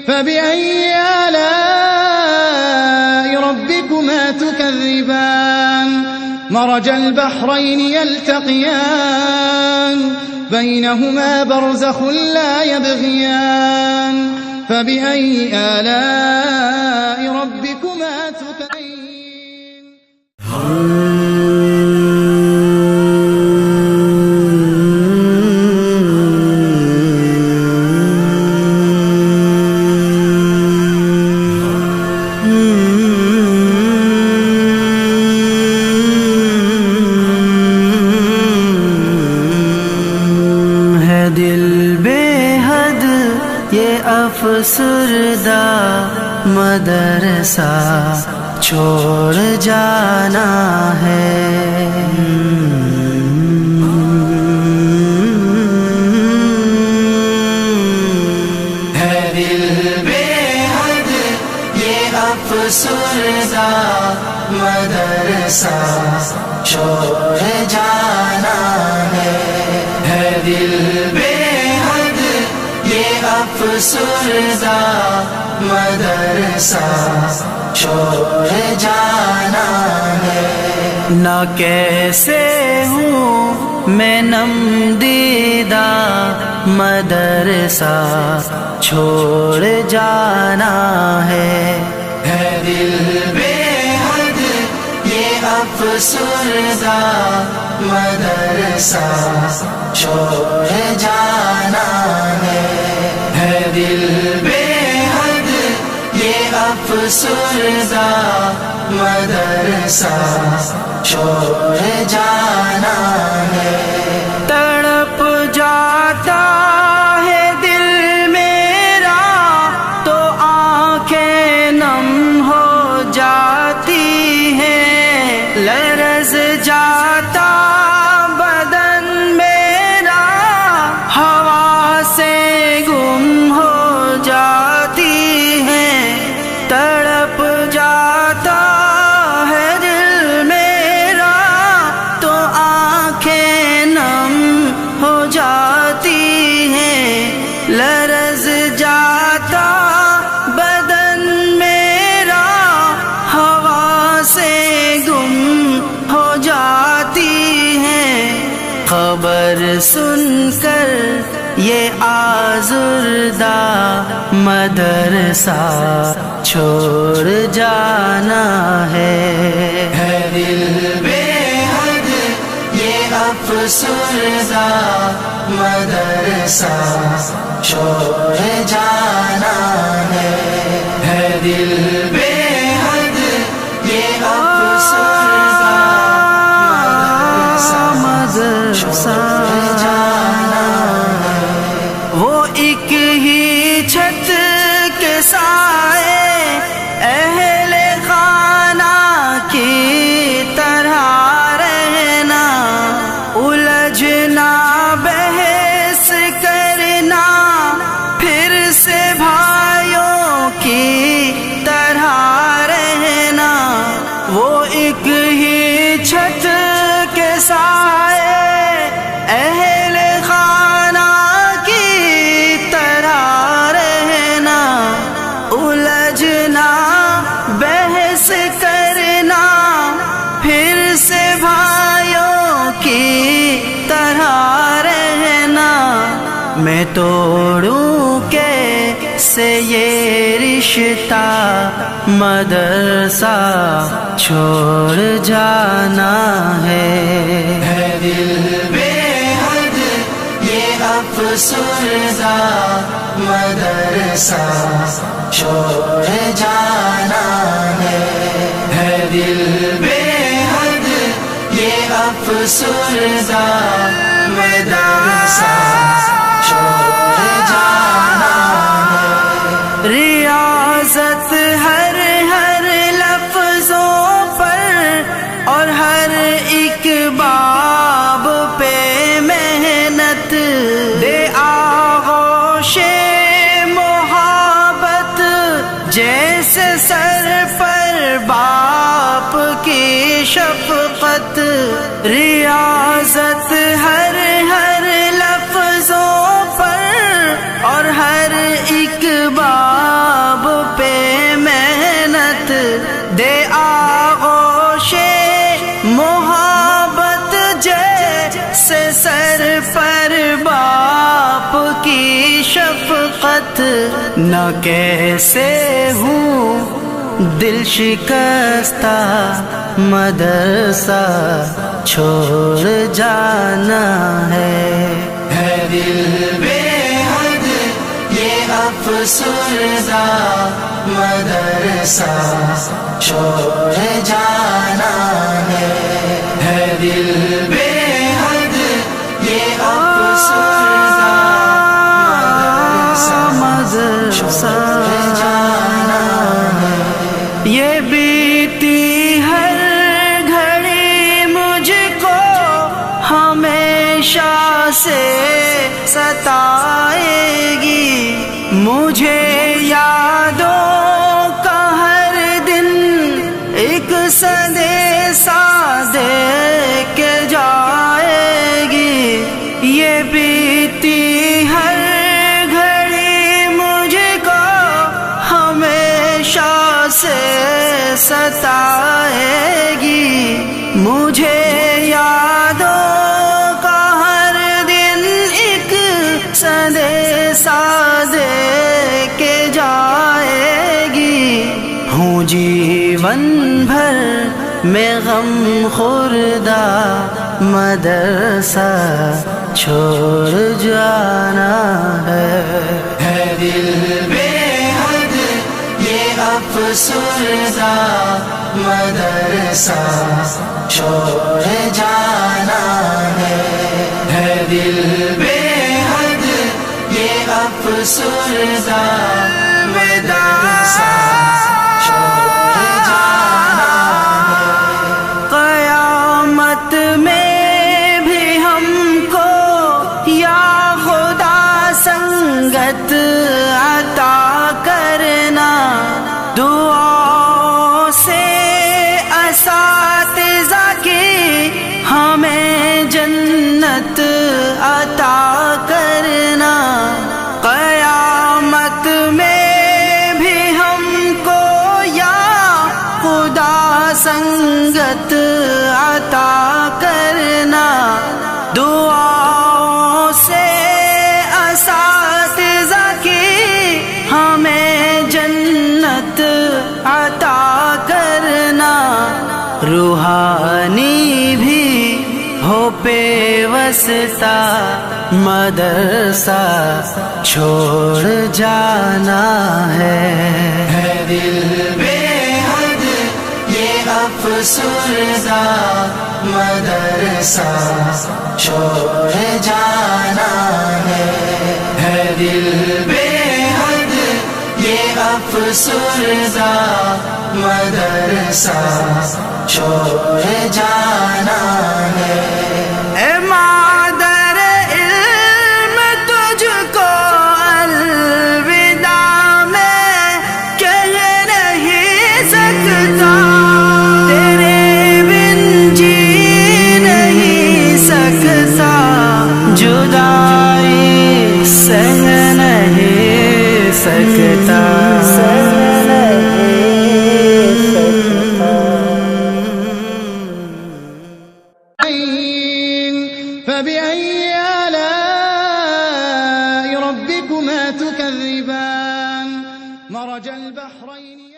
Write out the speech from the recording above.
فبأي آلاء ربكما تكذبان مرج البحرين يلتقيان بينهما برزخ لا يبغيان فبأي آلاء ربكما تكذبان. افسردہ مدرسہ چھوڑ جانا ہے، دل بے حد یہ افسردہ مدرسہ چھوڑ جانا ہے، دل بے افسردہ مدرسہ چھوڑ جانا ہے. نہ کیسے ہوں میں نم دیدہ مدرسہ چھوڑ جانا ہے، دل بے حد یہ افسردہ مدرسہ چھوڑ جانا ہے، دل بے حد یہ افسردہ مدرسہ چھوڑ جانا ہے. تڑپ جاتا ہے دل میرا تو آنکھیں نم ہو جاتی ہیں، لرز جاتا بدن میرا ہوا سے گم ہو جاتی ہیں، تڑپ جاتا ہے دل میرا تو آنکھیں نم ہو جاتی ہیں، لرز جاتا بدن میرا ہوا سے گم ہو جاتی ہیں. خبر سن کر یہ آزردہ مدرسہ چھوڑ جانا ہے، دل بے حد یہ افسردہ مدرسہ چھوڑ جانا ہے، دل بے حد یہ افسردہ مدرسہ چھوڑ جانا ہے. وہ ایک ہی چھت کے سائے اہل خانہ کی طرح رہنا، الجھنا بحث کرنا پھر سے بھائیوں کی طرح رہنا. وہ ایک ہی چھت کے سائے اہل خانہ کی طرح رہنا، الجھنا بحث کرنا پھر سے بھائیوں کی طرح رہنا. میں توڑوں کیسے یہ رشتہ مدرسہ چھوڑ جانا ہے، دل بے حد یہ افسردہ مدرسہ چھوڑ جانا ہے، دل بے حد یہ افسردہ مدرسہ چھوڑ جانا ہے. ریاضت ہر لفظوں پر اور ہر ایک باب پہ محنت دے آغوش محبت جیسے سر پر باپ کی شفقت. ریاضت ہر لفظوں پر اور ہر ایک باب پہ محنت دے آغوش محبت جیسے سر پر باپ کی شفقت نہ کیسے ہوں دل شکستہ مدرسہ چھوڑ جانا ہے دل بے حد یہ افسردہ مدرسہ چھوڑ جانا ہے دل بے حد یہ افسردہ مدرسہ چھوڑ جانا ہے یہ بیتی ہر گھڑی مجھ کو ہمیشہ سے ستائے گی مجھے یادوں کا ہر دن ایک سندیسہ دے کے جائے گی یہ بیتی ہر گھڑی مجھ کو ہمیشہ سے ستائے گی مجھے یادوں کا ہر دن ایک سندیسہ دے کے جائے گی ہوں جیون بھر میں غم خوردہ مدرسہ چھوڑ جانا ہے دل بے حد یہ افسردہ مدرسہ چھوڑ جانا ہے دل بے حد یہ افسردہ مدرسہ چھوڑ جانا ہے قیامت میں بھی ہم کو یا خدا سنگت عطا کرنا دعاؤں سے اساتذہ کی ہمیں جنت عطا کرنا قیامت میں بھی ہم کو یا خدا سنگت عطا کرنا دعاؤں سے اساتذہ کی ہمیں جنت عطا کرنا روحانی بھی ہو پیوستہ مدرسہ چھوڑ جانا ہے دل بے حد یہ افسردہ مدرسہ چھوڑ جانا ہے دل بے حد یہ افسردہ مدرسہ چھوڑ جانا ہے اے مادر علم تجھ کو الوداع میں کہہ نہیں سکتا تیرے بن جی نہیں سکتا جدائی سہ نہیں سکتا فبأي آلاء ربكما تكذبان مرج البحرين